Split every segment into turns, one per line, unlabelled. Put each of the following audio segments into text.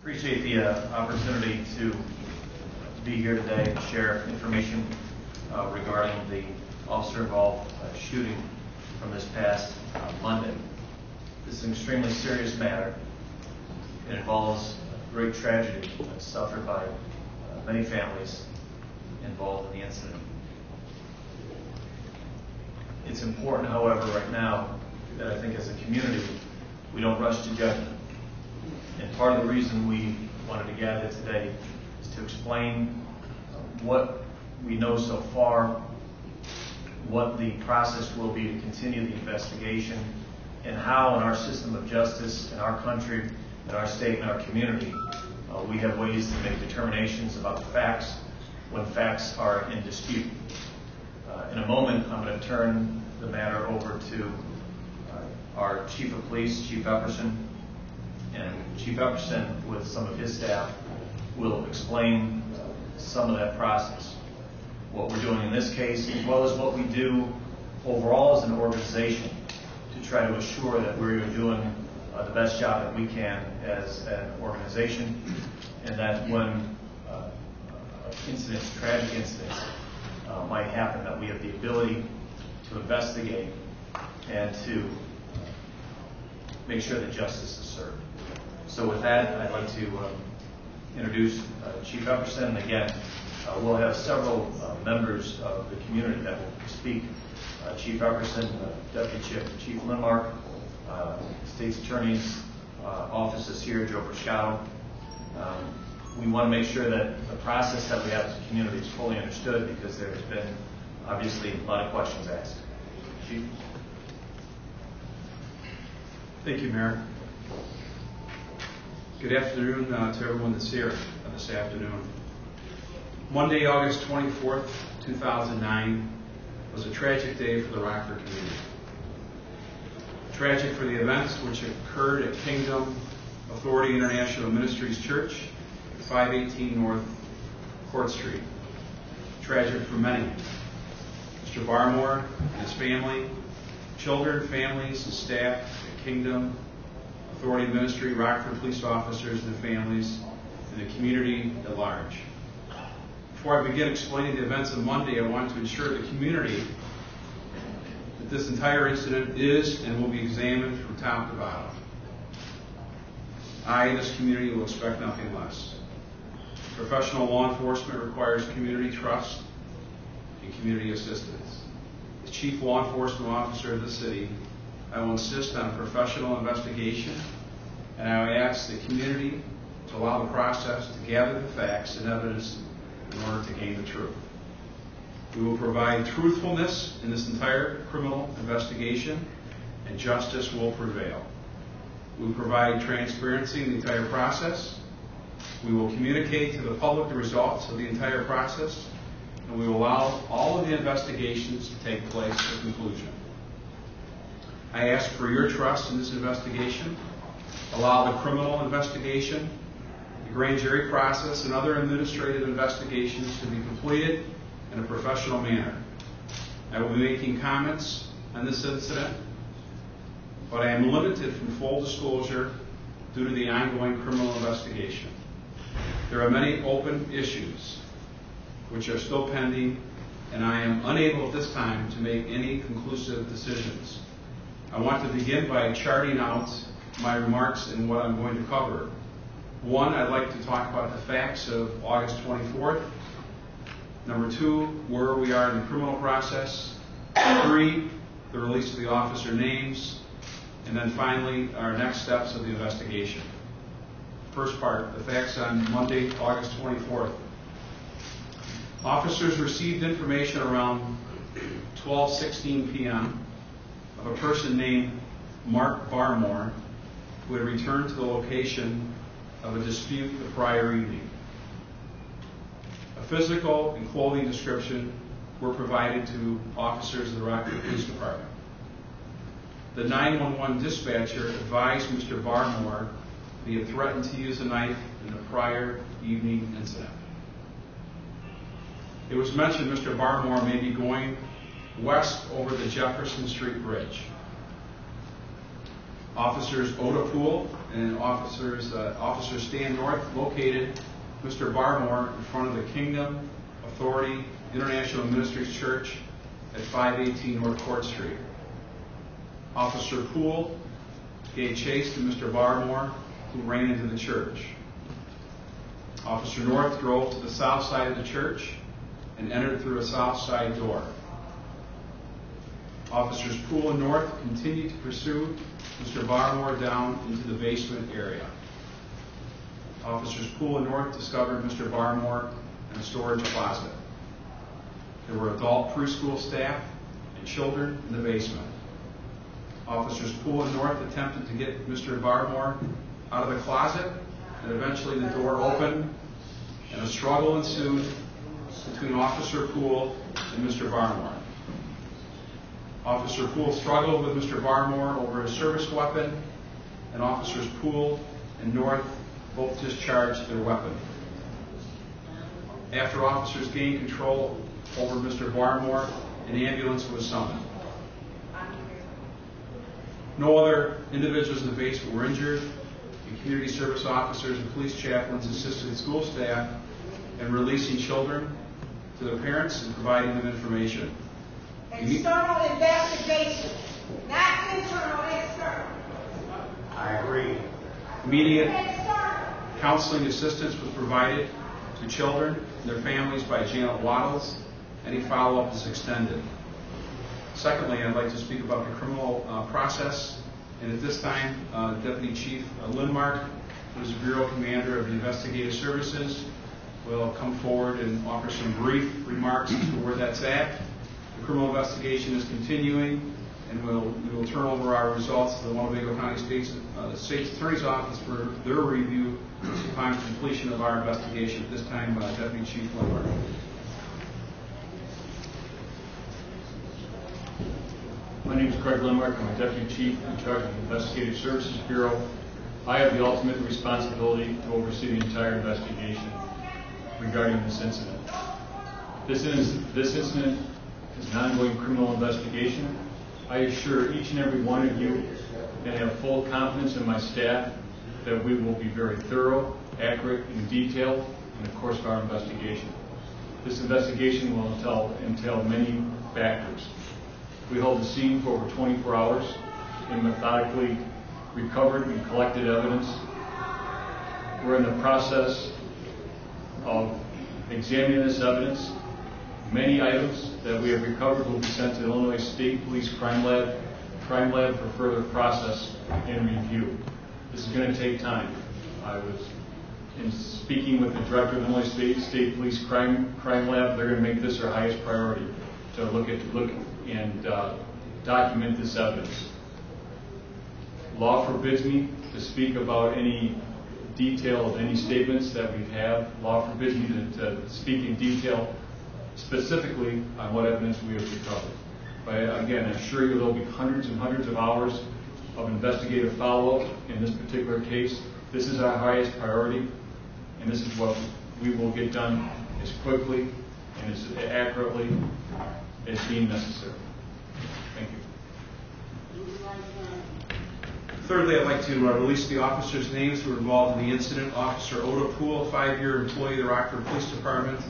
Appreciate the opportunity to be here today and share information regarding the officer-involved shooting from this past Monday. This is an extremely serious matter. It involves great tragedy suffered by many families involved in the incident. It's important, however, right now that I think as a community we don't rush to judgment. And part of the reason we wanted to gather today is to explain what we know so far, what the process will be to continue the investigation, and how in our system of justice, in our country, in our state, and our community, we have ways to make determinations about the facts when facts are in dispute. In a moment, I'm going to turn the matter over to our Chief of Police, Chief Epperson, and Chief Epperson, with some of his staff, will explain some of that process. What we're doing in this case, as well as what we do overall as an organization to try to assure that we're doing the best job that we can as an organization, and that when incidents, tragic incidents, might happen, that we have the ability to investigate and to make sure that justice is served. So with that, I'd like to introduce Chief Epperson. And again, we'll have several members of the community that will speak. Chief Epperson, Deputy Chief Linmark, State's Attorney's Office is here, Joe Prosciutto. We want to make sure that the process that we have as a community is fully understood, because there has been obviously a lot of questions asked. Chief?
Thank you, Mayor. Good afternoon to everyone that's here this afternoon. Monday, August 24th, 2009 was a tragic day for the Rockford community. Tragic for the events which occurred at Kingdom Authority International Ministries Church, 518 North Court Street. Tragic for many. Mr. Barmore and his family, children, families, and staff at Kingdom Authority Ministry, Rockford police officers and their families, and the community at large. Before I begin explaining the events of Monday, I want to assure the community that this entire incident is and will be examined from top to bottom. I and this community will expect nothing less. Professional law enforcement requires community trust and community assistance. As Chief Law Enforcement Officer of the city, I will insist on a professional investigation, and I will ask the community to allow the process to gather the facts and evidence in order to gain the truth. We will provide truthfulness in this entire criminal investigation, and justice will prevail. We will provide transparency in the entire process. We will communicate to the public the results of the entire process, and we will allow all of the investigations to take place to conclusion. I ask for your trust in this investigation. Allow the criminal investigation, the grand jury process, and other administrative investigations to be completed in a professional manner. I will be making comments on this incident, but I am limited from full disclosure due to the ongoing criminal investigation. There are many open issues which are still pending, and I am unable at this time to make any conclusive decisions. I want to begin by charting out my remarks and what I'm going to cover. One, I'd like to talk about the facts of August 24th. Number two, where we are in the criminal process. Three, the release of the officer names. And then finally, our next steps of the investigation. First part, the facts on Monday, August 24th. Officers received information around 12:16 p.m. of a person named Mark Barmore, who had returned to the location of a dispute the prior evening. A physical and clothing description were provided to officers of the Rockford Police Department. The 911 dispatcher advised Mr. Barmore that he had threatened to use a knife in the prior evening incident. It was mentioned Mr. Barmore may be going west over the Jefferson Street Bridge. Officers Oda Poole and Officer Stan North located Mr. Barmore in front of the Kingdom Authority International Ministries Church at 518 North Court Street. Officer Poole gave chase to Mr. Barmore, who ran into the church. Officer North drove to the south side of the church and entered through a south side door. Officers Poole and North continued to pursue Mr. Barmore down into the basement area. Officers Poole and North discovered Mr. Barmore in a storage closet. There were adult preschool staff and children in the basement. Officers Poole and North attempted to get Mr. Barmore out of the closet, and eventually the door opened and a struggle ensued between Officer Poole and Mr. Barmore. Officer Poole struggled with Mr. Barmore over his service weapon, and Officers Poole and North both discharged their weapon. After officers gained control over Mr. Barmore, an ambulance was summoned. No other individuals in the basement were injured, and community service officers and police chaplains assisted school staff in releasing children to their parents and providing them information.
External investigation, not internal, external.
I agree. Immediate counseling assistance was provided to children and their families by Janet Waddles. Any follow-up is extended. Secondly, I'd like to speak about the criminal process. And at this time, Deputy Chief Lindmark, who is the Bureau Commander of the Investigative Services, will come forward and offer some brief remarks as to where that's at. The criminal investigation is continuing, and we will turn over our results to the Winnebago County State's Attorney's Office for their review upon completion of our investigation. At this time, Deputy Chief Lindmark.
My name is Craig Lindmark. I'm a Deputy Chief in charge of the Investigative Services Bureau. I have the ultimate responsibility to oversee the entire investigation regarding this incident. This incident is an ongoing criminal investigation. I assure each and every one of you and have full confidence in my staff that we will be very thorough, accurate, and detailed in the course of our investigation. This investigation will entail many factors. We hold the scene for over 24 hours and methodically recovered and collected evidence. We're in the process of examining this evidence. Many items that we have recovered will be sent to the Illinois State Police Crime Lab for further process and review. This is going to take time. I was in speaking with the director of the Illinois State Police Crime Lab. They're going to make this their highest priority to look and document this evidence. Law forbids me to speak about any detail of any statements that we have. Law forbids me to speak in detail specifically on what evidence we have recovered. But again, I assure you there will be hundreds and hundreds of hours of investigative follow-up in this particular case. This is our highest priority, and this is what we will get done as quickly and as accurately as deemed necessary. Thank you.
Thirdly, I'd like to release the officers' names who were involved in the incident. Officer Oda Poole, a 5-year employee of the Rockford Police Department,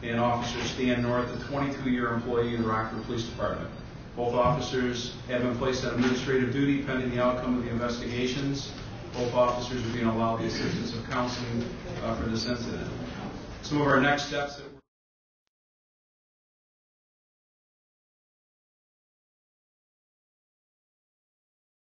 and Officer Stan North, a 22-year employee of the Rockford Police Department. Both officers have been placed on administrative duty pending the outcome of the investigations. Both officers are being allowed the assistance of counseling for this incident. Some of our next steps